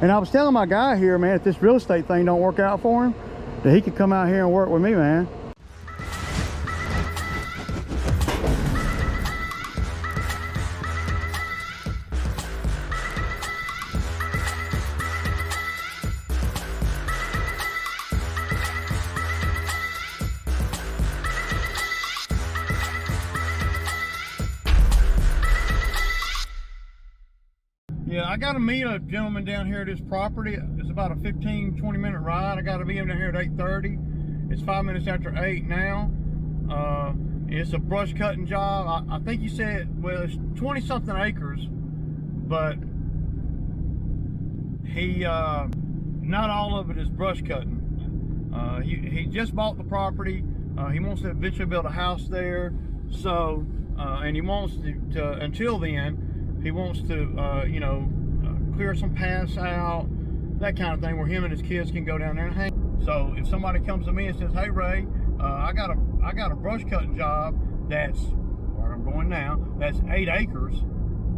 And I was telling my guy here, man, if this real estate thing don't work out for him, that he could come out here and work with me, man. Yeah, I got to meet a gentleman down here at this property. It's about a 15-20 minute ride. I got to meet him down here at 8:30. It's 5 minutes after 8 now. It's a brush cutting job. I think he said, well, it's 20 something acres, but he not all of it is brush cutting. He just bought the property. He wants to eventually build a house there. So and he wants to until then, he wants to, you know, clear some paths out, that kind of thing, where him and his kids can go down there and hang. So if somebody comes to me and says, "Hey Ray, I got a brush cutting job that's where I'm going now. That's 8 acres.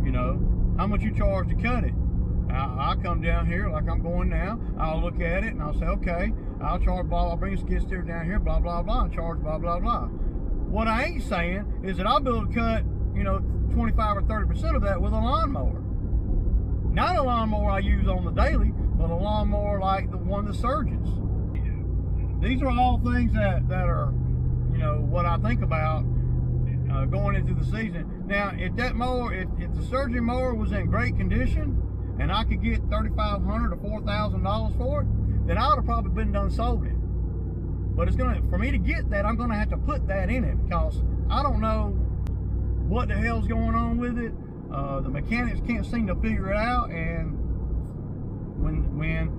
You know, how much you charge to cut it?" I come down here like I'm going now. I'll look at it and I'll say, "Okay, I'll charge blah. I'll bring a skid steer down here, blah blah blah, and charge blah blah blah." What I ain't saying is that I'll be able to cut, you know, 25 or 30% of that with a lawnmower. Not a lawnmower I use on the daily, but a lawnmower like the one that surges. These are all things that are, you know, what I think about going into the season. Now, if that mower, if the surging mower was in great condition and I could get $3,500 to $4,000 for it, then I would have probably been done sold it. But it's gonna, for me to get that, I'm gonna have to put that in it, because I don't know what the hell's going on with it. The mechanics can't seem to figure it out, and when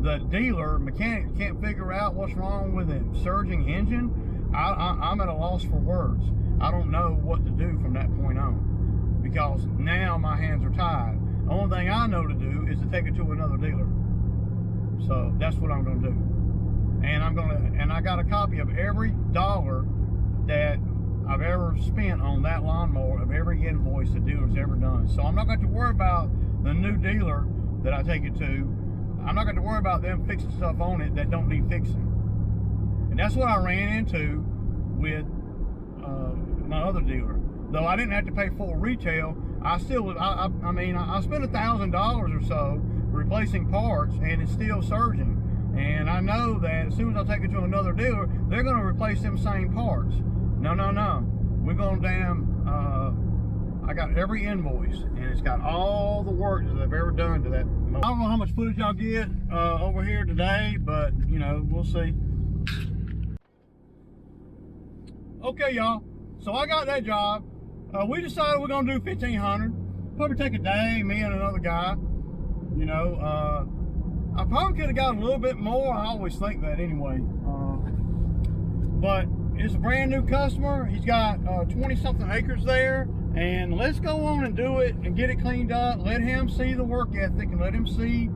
the dealer mechanics can't figure out what's wrong with the surging engine, I'm at a loss for words. I don't know what to do from that point on, because now my hands are tied. The only thing I know to do is to take it to another dealer. So that's what I'm going to do. And I got a copy of every dollar that I've ever spent on that lawnmower, of every invoice the dealer's ever done. So I'm not going to worry about the new dealer that I take it to. I'm not going to worry about them fixing stuff on it that don't need fixing. And that's what I ran into with my other dealer. Though I didn't have to pay full retail, I still, I mean, I spent $1,000 or so replacing parts, and it's still surging. And I know that as soon as I take it to another dealer, they're going to replace them same parts. No. We're going I got every invoice, and it's got all the work that I've ever done to that. I don't know how much footage I'll get over here today, but, you know, we'll see. Okay, y'all. So I got that job. We decided we're going to do 1,500. Probably take a day, me and another guy. You know, I probably could have got a little bit more. I always think that anyway. But it's a brand new customer. He's got 20 something acres there, and let's go on and do it and get it cleaned up. Let him see the work ethic, and let him see,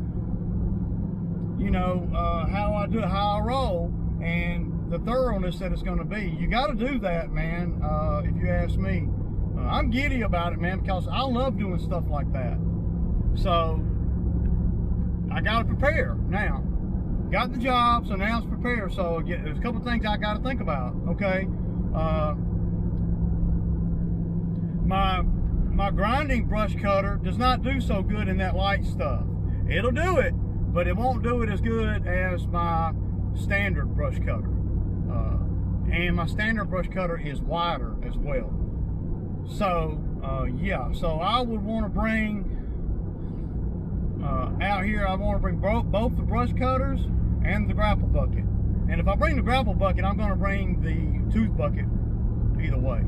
you know, how I do it, how I roll, and the thoroughness that it's going to be. You got to do that, man. If you ask me, I'm giddy about it, man, because I love doing stuff like that. So I got to prepare now. Got the job, so now it's prepared. So there's a couple things I got to think about. Okay, my grinding brush cutter does not do so good in that light stuff. It'll do it, but it won't do it as good as my standard brush cutter. And my standard brush cutter is wider as well. So yeah, so I would want to bring out here, I want to bring both the brush cutters and the grapple bucket. And if I bring the grapple bucket, I'm going to bring the tooth bucket either way,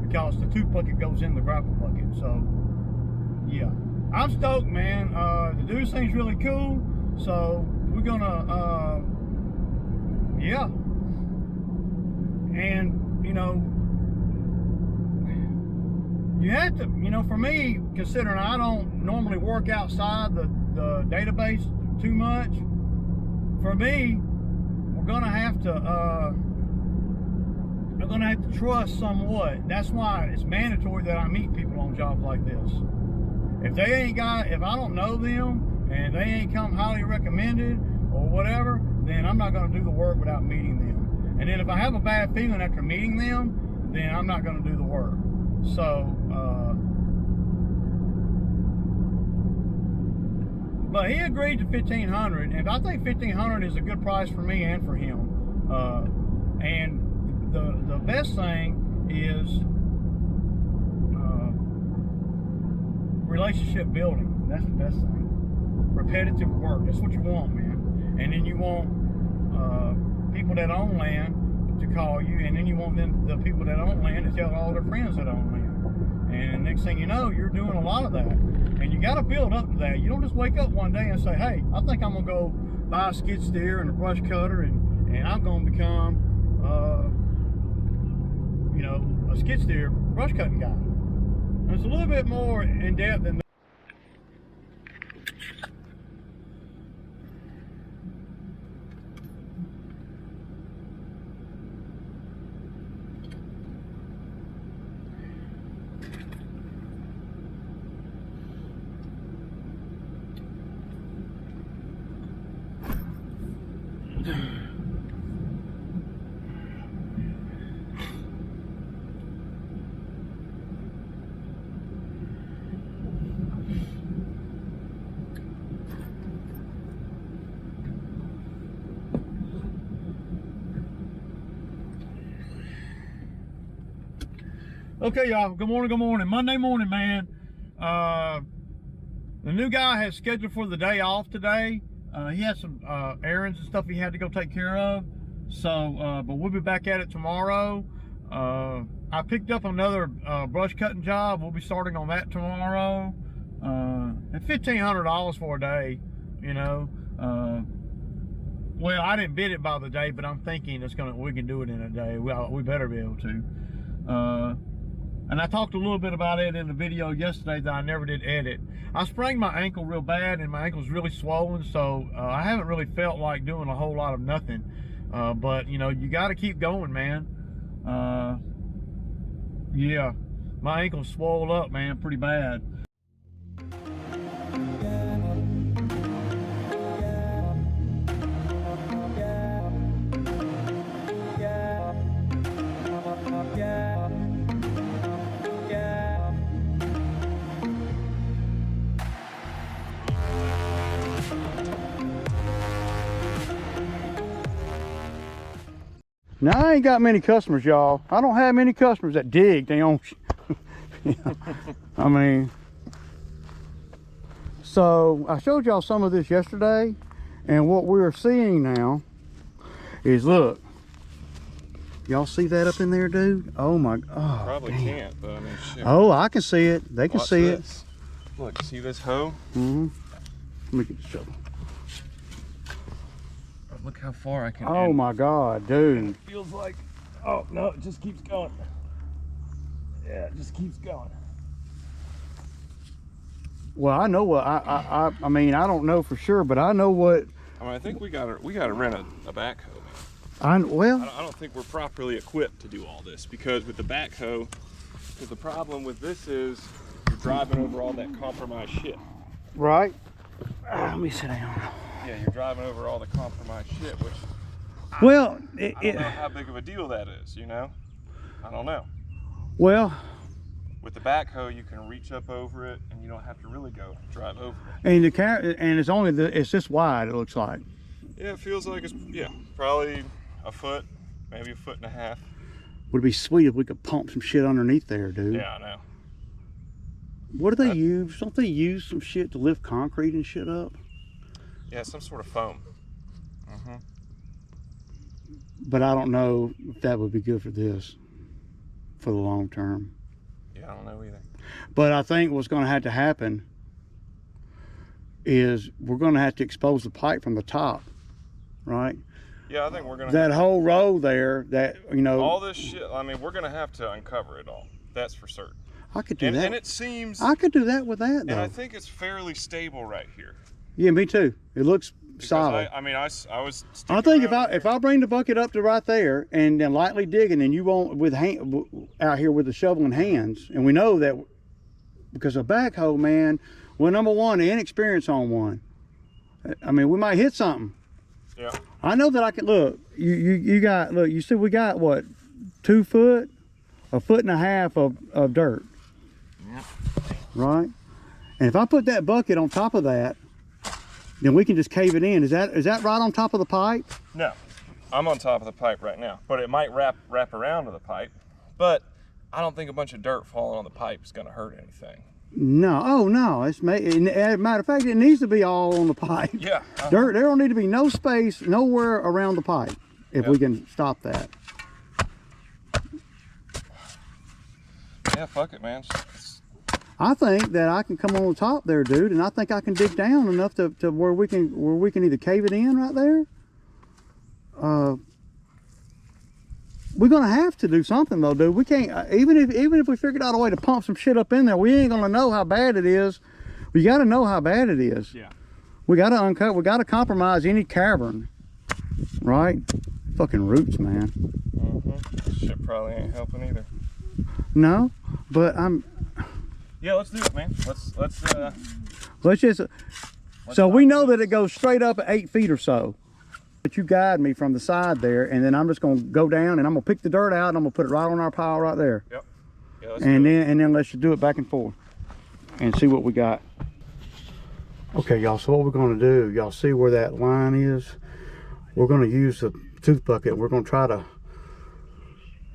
because the tooth bucket goes in the grapple bucket. So yeah, I'm stoked, man. The dude seems really cool, so we're gonna yeah. And you know, you have to, you know, for me, considering I don't normally work outside the database too much, for me, we're gonna have to trust somewhat. That's why it's mandatory that I meet people on jobs like this. If they ain't got, if I don't know them, and they ain't come highly recommended or whatever, then I'm not going to do the work without meeting them. And then if I have a bad feeling after meeting them, then I'm not going to do the work. So, but he agreed to $1,500, and I think $1,500 is a good price for me and for him. And the best thing is relationship building. That's the best thing. Repetitive work. That's what you want, man. And then you want people that own land to call you, and then you want the people that own land to tell all their friends that own land. And next thing you know, you're doing a lot of that. And you got to build up to that. You don't just wake up one day and say, hey, I think I'm going to go buy a skid steer and a brush cutter, and I'm going to become, you know, a skid steer brush cutting guy. And it's a little bit more in depth than that. Okay, y'all, good morning. Monday morning, man. The new guy has scheduled for the day off today. He has some errands and stuff he had to go take care of. So, but we'll be back at it tomorrow. I picked up another brush cutting job. We'll be starting on that tomorrow. At $1,500 for a day, you know. Well, I didn't bid it by the day, but I'm thinking we can do it in a day. We better be able to. And I talked a little bit about it in the video yesterday that I never did edit. I sprained my ankle real bad, and my ankle's really swollen, so I haven't really felt like doing a whole lot of nothing. But, you know, you got to keep going, man. Yeah, my ankle's swollen up, man, pretty bad. Now, I ain't got many customers, y'all. I don't have many customers that dig. They don't. I mean, so I showed y'all some of this yesterday, and what we're seeing now is, look, y'all see that up in there, dude? Oh my, oh, probably damn. Can't, but I mean, shit. Oh, I can see it. They can see this. Look, see this hoe? Mm-hmm. Let me get the shovel. Look how far I can. Oh my God, dude. It feels like, oh no, it just keeps going. Yeah, it just keeps going. Well, I know what I mean, I don't know for sure, but I know what. I mean, I think we gotta rent a backhoe. I don't think we're properly equipped to do all this, because with the backhoe, because the problem with this is you're driving over all that compromised shit. Right. Let me sit down. Yeah, you're driving over all the compromised shit, which I don't know how big of a deal that is, you know? I don't know. Well, with the backhoe, you can reach up over it, and you don't have to really go drive over it. And it's this wide, it looks like. Yeah, it feels like it's, yeah, probably a foot, maybe a foot and a half. Would be sweet if we could pump some shit underneath there, dude. Yeah, I know. What do they use? Don't they use some shit to lift concrete and shit up? Yeah, some sort of foam. Mm-hmm. But I don't know if that would be good for this, for the long term. Yeah, I don't know either. But I think what's going to have to happen is we're going to have to expose the pipe from the top, right? Yeah, I think we're going to. That whole row there, that, you know. All this shit, I mean, we're going to have to uncover it all. That's for certain. I could do that. And it seems. I could do that with that, though. And I think it's fairly stable right here. Yeah, me too. It looks solid. I mean, I was. I think if I bring the bucket up to right there and then lightly digging, and you won't out here with the shovel in hands, and we know that because a backhoe, man, well, number one, the inexperience on one, I mean, we might hit something. Yeah. I know that I can, look, you got, look, you see we got what, 2 foot, 1.5 foot of dirt. Yeah. Right? And if I put that bucket on top of that, then we can just cave it in. Is that right on top of the pipe? No, I'm on top of the pipe right now, but it might wrap around to the pipe. But I don't think a bunch of dirt falling on the pipe is gonna hurt anything. No, oh no, as a matter of fact, it needs to be all on the pipe. Yeah. Dirt, there don't need to be no space nowhere around the pipe if we can stop that. Yeah, fuck it, man. I think that I can come on the top there, dude, and I think I can dig down enough to where we can either cave it in right there. We're gonna have to do something though, dude. We can't even if we figured out a way to pump some shit up in there, we ain't gonna know how bad it is. We gotta know how bad it is. Yeah. We gotta uncover. We gotta compromise any cavern, right? Fucking roots, man. Shit probably ain't helping either. No, but Yeah, let's do it, man. let's just. So we know that it goes straight up at 8 feet or so. But you guide me from the side there, and then I'm just gonna go down and I'm gonna pick the dirt out and I'm gonna put it right on our pile right there. Yep. Yeah, And then let's just do it back and forth and see what we got. Okay, y'all, so what we're gonna do, y'all see where that line is? We're gonna use the tooth bucket. We're gonna try to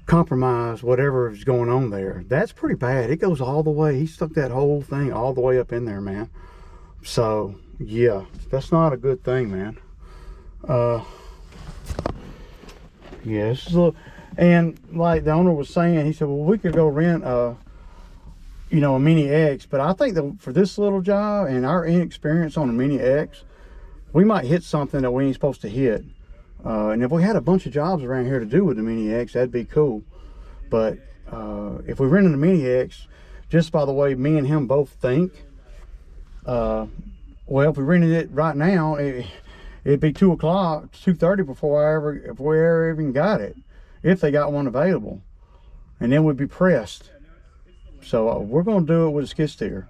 compromise whatever is going on there. That's pretty bad. It goes all the way. He stuck that whole thing all the way up in there, man. So yeah, that's not a good thing, man. Yeah, this is a little, and like the owner was saying, he said, well, we could go rent you know, a Mini X, but I think that for this little job and our inexperience on a Mini X, we might hit something that we ain't supposed to hit. And if we had a bunch of jobs around here to do with the Mini X, that'd be cool. But if we rented a Mini X, just by the way me and him both think, well, if we rented it right now, it'd be 2 o'clock, 2:30 before if we ever even got it, if they got one available, and then we'd be pressed. So we're gonna do it with a skid steer.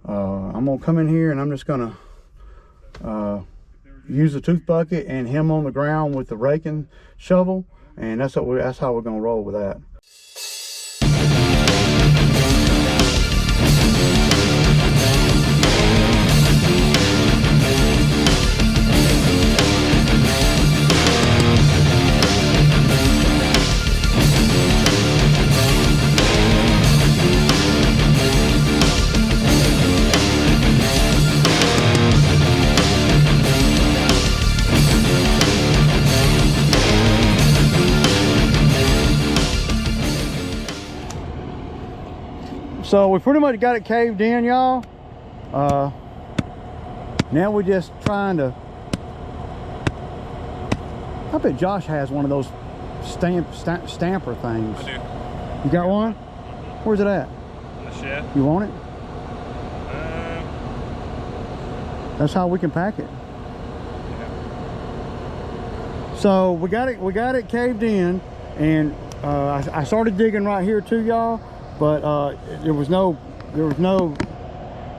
I'm gonna come in here and I'm just gonna use the tooth bucket and him on the ground with the raking shovel, and that's how we're gonna roll with that. So we pretty much got it caved in, y'all. Now we're just trying to, I bet Josh has one of those stamper things. I do. You got one? Where's it at? In the shed. You want it? That's how we can pack it. Yeah. So we got it caved in, and I started digging right here too, y'all. But there was no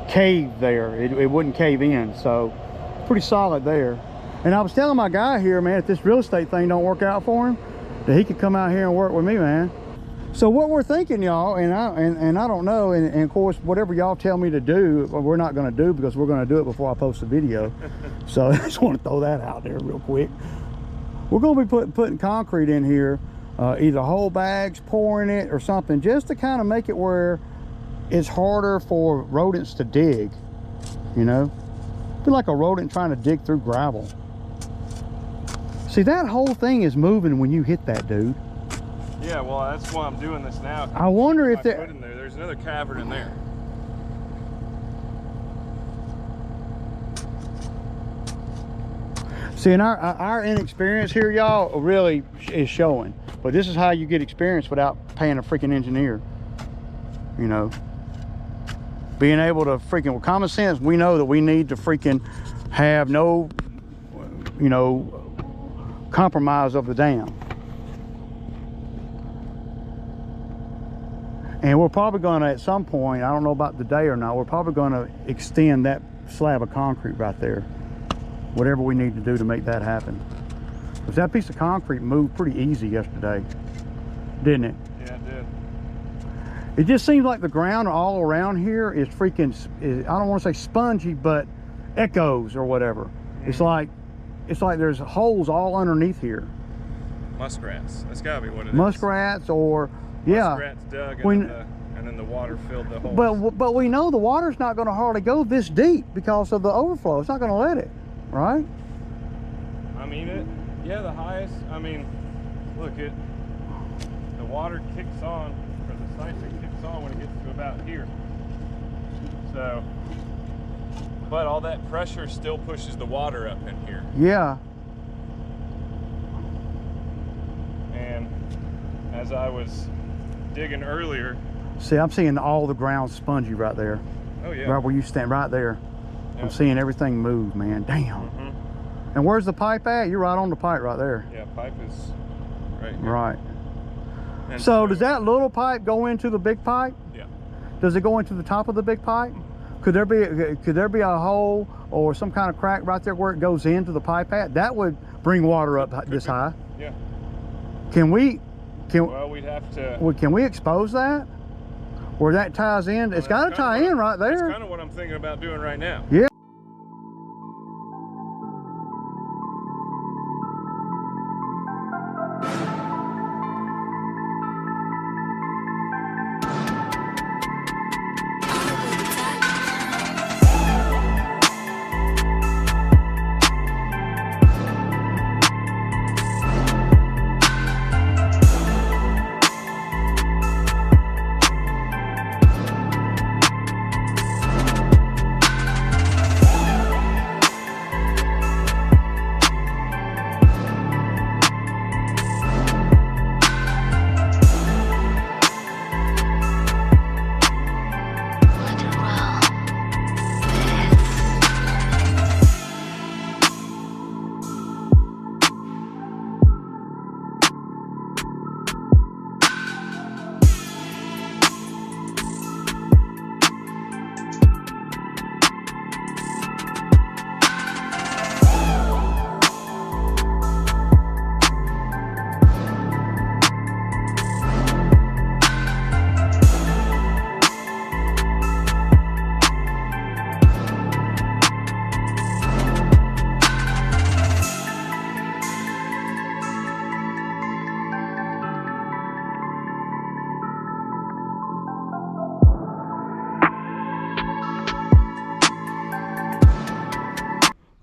cave there. It wouldn't cave in, so pretty solid there. And I was telling my guy here, man, if this real estate thing don't work out for him, that he could come out here and work with me, man. So what we're thinking, y'all, and I don't know, and of course whatever y'all tell me to do, we're not going to do, because we're going to do it before I post the video. So I just want to throw that out there real quick. We're going to be putting concrete in here. Either whole bags, pouring it or something, just to kind of make it where it's harder for rodents to dig, you know? Be like a rodent trying to dig through gravel. See, that whole thing is moving when you hit that, dude. Yeah, well, that's why I'm doing this now. I wonder if there's another cavern in there. See, and our inexperience here, y'all, really is showing. But this is how you get experience without paying a freaking engineer. You know, being able to freaking, with common sense, we know that we need to freaking have no, you know, compromise of the dam. And we're probably going to, at some point, I don't know about today or not, we're probably going to extend that slab of concrete right there. whatever we need to do to make that happen. Because that piece of concrete moved pretty easy yesterday, didn't it? Yeah, it did. It just seems like the ground all around here is freaking, I don't want to say spongy, but echoes or whatever. It's like there's holes all underneath here. Muskrats. That's gotta be what it is. Muskrats or, yeah. Muskrats dug and then the water filled the holes. But we know the water's not going to hardly go this deep because of the overflow. It's not going to let it, right? I mean, the highest, I mean, look, the water kicks on, or the siphon kicks on when it gets to about here. So, but all that pressure still pushes the water up in here. Yeah. And as I was digging earlier. See, I'm seeing all the ground spongy right there. Oh yeah. Right where you stand, right there. Yeah. I'm seeing everything move, man. Damn. And where's the pipe at? You're right on the pipe right there. Yeah, pipe is right here. Right. And So does that little pipe go into the big pipe? Yeah. Does it go into the top of the big pipe? Could there be a hole or some kind of crack right there where it goes into the pipe at? That would bring water up this high. Yeah. Well, we'd have to. Can we expose that? Where that ties in? It's got to tie in right there. That's kind of what I'm thinking about doing right now. Yeah.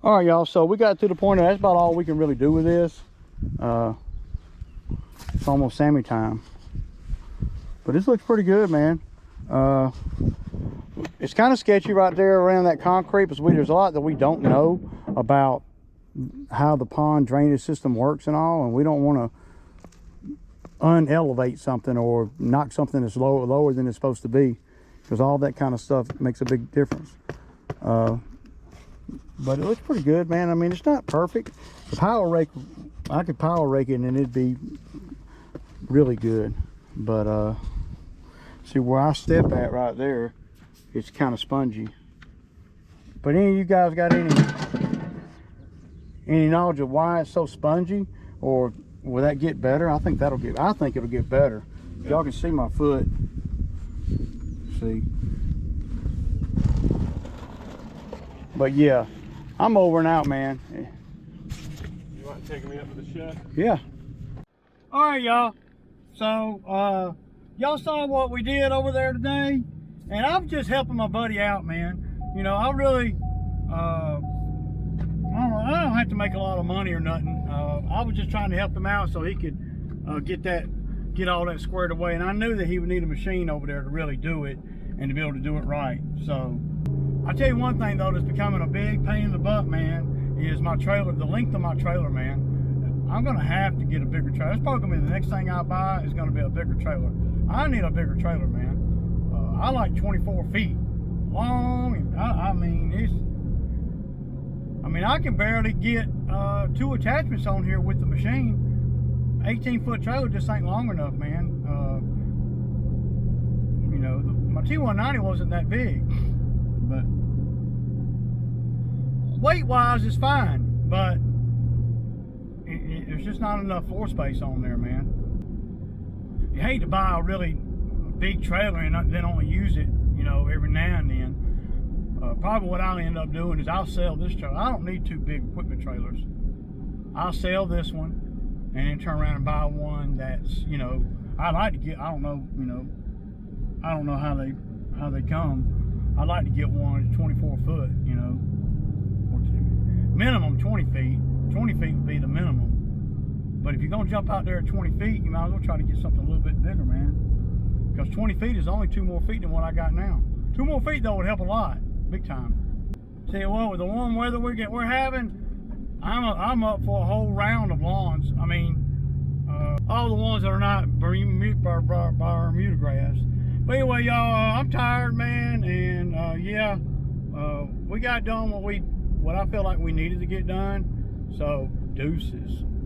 All right, y'all, so we got to the point of that's about all we can really do with this. It's almost Sammy time, but this looks pretty good, man. It's kind of sketchy right there around that concrete because there's a lot that we don't know about how the pond drainage system works and all, and we don't want to unelevate something or knock something that's lower than it's supposed to be, because all that kind of stuff makes a big difference. But it looks pretty good, man. I mean, it's not perfect. The power rake, I could power rake it and it'd be really good. But see where I step at right there, it's kind of spongy. But any of you guys got any knowledge of why it's so spongy, or will that get better? I think it'll get better. Yeah. Y'all can see my foot. See. But yeah, I'm over and out, man. You want to take me up to the shed? Yeah. All right, y'all. So, y'all saw what we did over there today, and I'm just helping my buddy out, man. You know, I really, I don't have to make a lot of money or nothing. I was just trying to help him out so he could get all that squared away. And I knew that he would need a machine over there to really do it and to be able to do it right. So, I'll tell you one thing though that's becoming a big pain in the butt, man, is my trailer, the length of my trailer, man. I'm gonna have to get a bigger trailer. That's probably gonna be the next thing I buy is gonna be a bigger trailer. I need a bigger trailer, man. I like 24 feet long. I mean, I can barely get 2 attachments on here with the machine. 18-foot trailer just ain't long enough, man. You know, my T190 wasn't that big. But weight-wise, it's fine. but there's just not enough floor space on there, man. You hate to buy a really big trailer and then only use it, you know, every now and then. Probably what I'll end up doing is I'll sell this trailer. I don't need two big equipment trailers. I'll sell this one and then turn around and buy one that's, you know, I like to get, I don't know, you know, I don't know how they come. I'd like to get one that's 24 foot, you know, or minimum 20 feet. 20 feet would be the minimum. But if you're gonna jump out there at 20 feet, you might as well try to get something a little bit bigger, man. Because 20 feet is only 2 more feet than what I got now. 2 more feet though would help a lot, big time. Tell you what, with the warm weather we're having, I'm up for a whole round of lawns. I mean, all the ones that are not Bermuda grass. But anyway, y'all, I'm tired, man, and yeah, we got done what I felt like we needed to get done. So deuces.